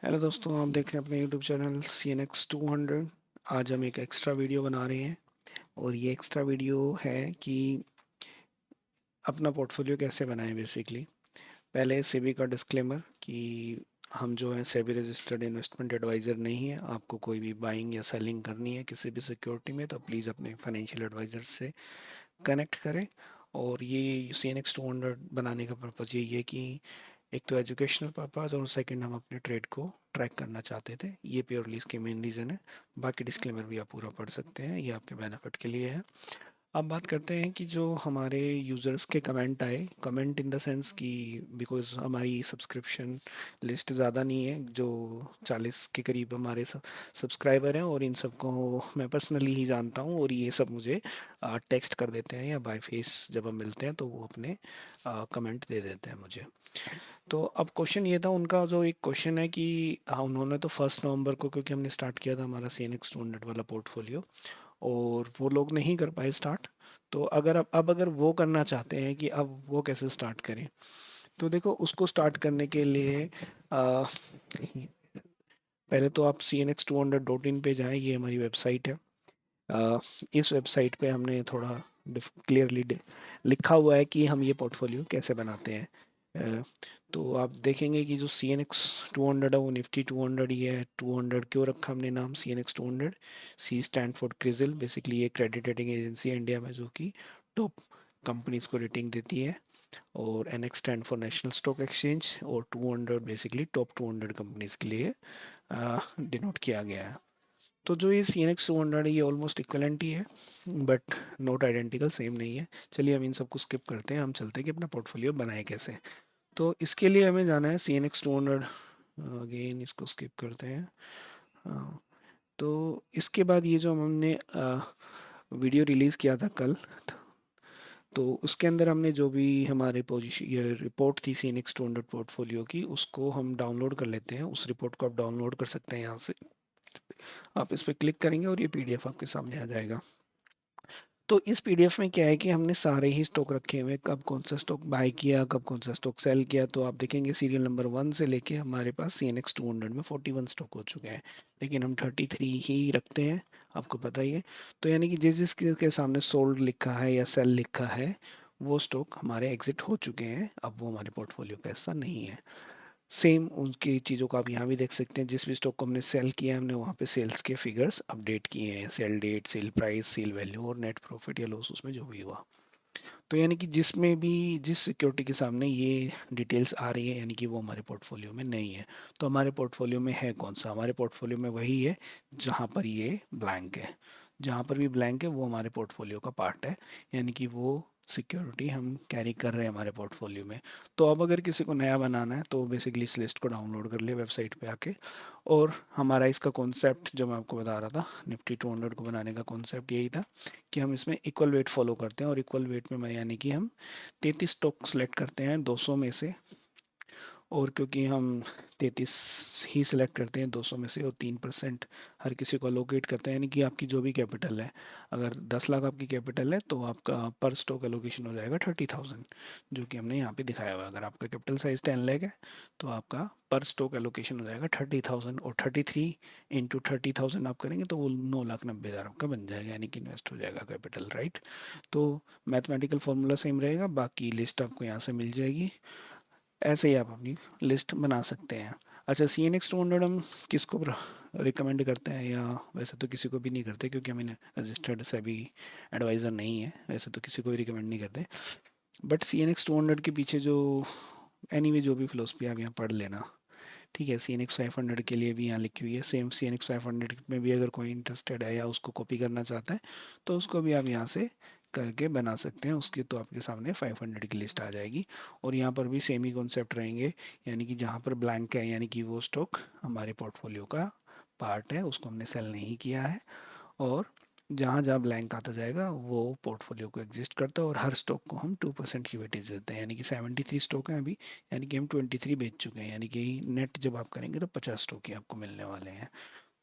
Hello दोस्तों, आप देख रहे हैं अपने यूट्यूब चैनल CNX 200। आज हम एक एक्स्ट्रा वीडियो बना रहे हैं और ये एक्स्ट्रा वीडियो है कि अपना पोर्टफोलियो कैसे बनाएं बेसिकली। पहले सेबी का डिस्क्लेमर कि हम जो है सेबी रजिस्टर्ड इन्वेस्टमेंट एडवाइज़र नहीं है। आपको कोई भी बाइंग या सेलिंग करनी है किसी भी सिक्योरिटी में तो प्लीज़ अपने फाइनेंशियल एडवाइज़र से कनेक्ट करें। और ये CNX 200 बनाने का पर्पज़ यही है कि एक तो एजुकेशनल पर्पज़ और सेकंड हम अपने ट्रेड को ट्रैक करना चाहते थे। ये प्योरली इसके मेन रीज़न है। बाकी डिस्क्लेमर भी आप पूरा पढ़ सकते हैं, ये आपके बेनिफिट के लिए है। अब बात करते हैं कि जो हमारे यूज़र्स के कमेंट आए, कमेंट इन द सेंस कि बिकॉज़ हमारी सब्सक्रिप्शन लिस्ट ज़्यादा नहीं है, जो 40 के करीब हमारे सब्सक्राइबर हैं और इन सबको मैं पर्सनली ही जानता हूँ और ये सब मुझे टेक्स्ट कर देते हैं या बाय फेस जब हम मिलते हैं तो वो अपने कमेंट दे देते हैं मुझे। तो अब क्वेश्चन ये था उनका, जो एक क्वेश्चन है कि हाँ, उन्होंने तो 1 नवंबर को, क्योंकि हमने स्टार्ट किया था हमारा CNX 200 वाला पोर्टफोलियो और वो लोग नहीं कर पाए स्टार्ट। तो अगर अब अगर वो करना चाहते हैं कि अब वो कैसे स्टार्ट करें, तो देखो उसको स्टार्ट करने के लिए पहले तो आप CNX 200.in पे जाएं। ये हमारी वेबसाइट है। इस वेबसाइट पे हमने थोड़ा क्लियरली लिखा हुआ है कि हम ये पोर्टफोलियो कैसे बनाते हैं। अ, तो आप देखेंगे कि जो CNX 200 है वो निफ्टी 200 ही है। 200 क्यों रखा हमने नाम CNX 200? C stand for CRISIL. Basically ये क्रेडिट रेटिंग एजेंसी है इंडिया में जो कि टॉप कंपनीज को रेटिंग देती है। और NX stand for national stock exchange और 200 बेसिकली टॉप 200 कंपनीज के लिए डिनोट किया गया है। तो जो ये CNX 200 है ये ऑलमोस्ट इक्वलेंट ही है, बट नोट आइडेंटिकल, सेम नहीं है। चलिए हम इन सबको स्किप करते हैं, हम चलते हैं कि अपना पोर्टफोलियो बनाए कैसे। तो इसके लिए हमें जाना है CNX 200। अगेन इसको स्किप करते हैं। हाँ, तो इसके बाद ये जो हमने वीडियो रिलीज़ किया था कल, तो उसके अंदर हमने जो भी हमारे पोजीशन ये रिपोर्ट थी CNX 200 पोर्टफोलियो की, उसको हम डाउनलोड कर लेते हैं। उस रिपोर्ट को आप डाउनलोड कर सकते हैं यहाँ से। आप इस पर क्लिक करेंगे और ये PDF आपके सामने आ जाएगा। तो इस PDF में क्या है कि हमने सारे ही स्टॉक रखे हुए हैं, कब कौन सा स्टॉक बाय किया, कब कौन सा स्टॉक सेल किया। तो आप देखेंगे सीरियल नंबर 1 से लेके हमारे पास CNX 200 में 41 स्टॉक हो चुके हैं, लेकिन हम 33 ही रखते हैं, आपको पता ही है। तो यानी कि जिस जिसके के सामने सोल्ड लिखा है या सेल लिखा है वो स्टॉक हमारे एग्जिट हो चुके हैं, अब वो हमारे पोर्टफोलियो का हिस्सा नहीं है। सेम उनकी चीज़ों को आप यहाँ भी देख सकते हैं। जिस भी स्टॉक को हमने सेल किया है हमने वहाँ पे सेल्स के फिगर्स अपडेट किए हैं, sale date, sale price, sale value और नेट प्रॉफिट या लॉस उसमें जो भी हुआ। तो यानी कि जिसमें भी जिस सिक्योरिटी के सामने ये डिटेल्स आ रही है यानी कि वो हमारे पोर्टफोलियो में नहीं है। तो हमारे पोर्टफोलियो में है कौन सा? हमारे पोर्टफोलियो में वही है जहाँ पर ये ब्लैंक है। जहाँ पर भी ब्लैंक है वो हमारे पोर्टफोलियो का पार्ट है, यानी कि वो सिक्योरिटी हम कैरी कर रहे हैं हमारे पोर्टफोलियो में। तो अब अगर किसी को नया बनाना है तो बेसिकली इस लिस्ट को डाउनलोड कर ले वेबसाइट पे आके। और हमारा इसका कॉन्सेप्ट जो मैं आपको बता रहा था निफ्टी 200 को बनाने का कॉन्सेप्ट यही था कि हम इसमें इक्वल वेट फॉलो करते हैं। और इक्वल वेट में मैं यानी कि हम 33 स्टॉक सेलेक्ट करते हैं 200 में से। और क्योंकि हम 33 ही सिलेक्ट करते हैं 200 में से और 3% हर किसी को अलोकेट करते हैं, यानी कि आपकी जो भी कैपिटल है, अगर 10 लाख आपकी कैपिटल है तो आपका पर स्टॉक एलोकेशन हो जाएगा 30,000, जो कि हमने यहाँ पे दिखाया हुआ है। अगर आपका कैपिटल साइज 10 लाख है तो आपका पर स्टॉक एलोकेशन हो जाएगा 30,000, और 33 इंटू 30,000 आप करेंगे तो वो 9,90,000 आपका बन जाएगा, यानी कि इन्वेस्ट हो जाएगा कैपिटल, राइट। तो मैथमेटिकल फॉर्मूला सेम रहेगा, बाकी लिस्ट आपको यहाँ से मिल जाएगी। ऐसे ही आप अपनी लिस्ट बना सकते हैं। अच्छा, CNX 200 हम किसको रिकमेंड करते हैं, या वैसे तो किसी को भी नहीं करते क्योंकि हमें रजिस्टर्ड से भी एडवाइज़र नहीं है, वैसे तो किसी को भी रिकमेंड नहीं करते। बट CNX 200 के पीछे जो एनीवे जो भी फिलोसफी आप यहाँ पढ़ लेना, ठीक है। CNX 500 के लिए भी यहाँ लिखी हुई है सेम। CNX 500 में भी अगर कोई इंटरेस्टेड है या उसको कॉपी करना चाहता है तो उसको भी आप यहाँ से करके बना सकते हैं। उसकी तो आपके सामने 500 की लिस्ट आ जाएगी। और यहाँ पर भी सेम ही कॉन्सेप्ट रहेंगे, यानी कि जहाँ पर ब्लैंक है यानी कि वो स्टॉक हमारे पोर्टफोलियो का पार्ट है, उसको हमने सेल नहीं किया है। और जहाँ जहाँ ब्लैंक आता जाएगा वो पोर्टफोलियो को एग्जिस्ट करता है। और हर स्टॉक को हम 2% की वेटेज देते हैं, यानी कि 73 स्टॉक हैं अभी, यानी कि हम 23 बेच चुके हैं, यानी कि नेट जब आप करेंगे तो 50 स्टॉक ही आपको मिलने वाले हैं।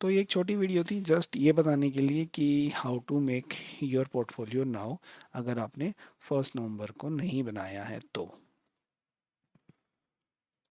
तो ये एक छोटी वीडियो थी जस्ट ये बताने के लिए कि how to make your portfolio now, अगर आपने 1 नवंबर को नहीं बनाया है तो।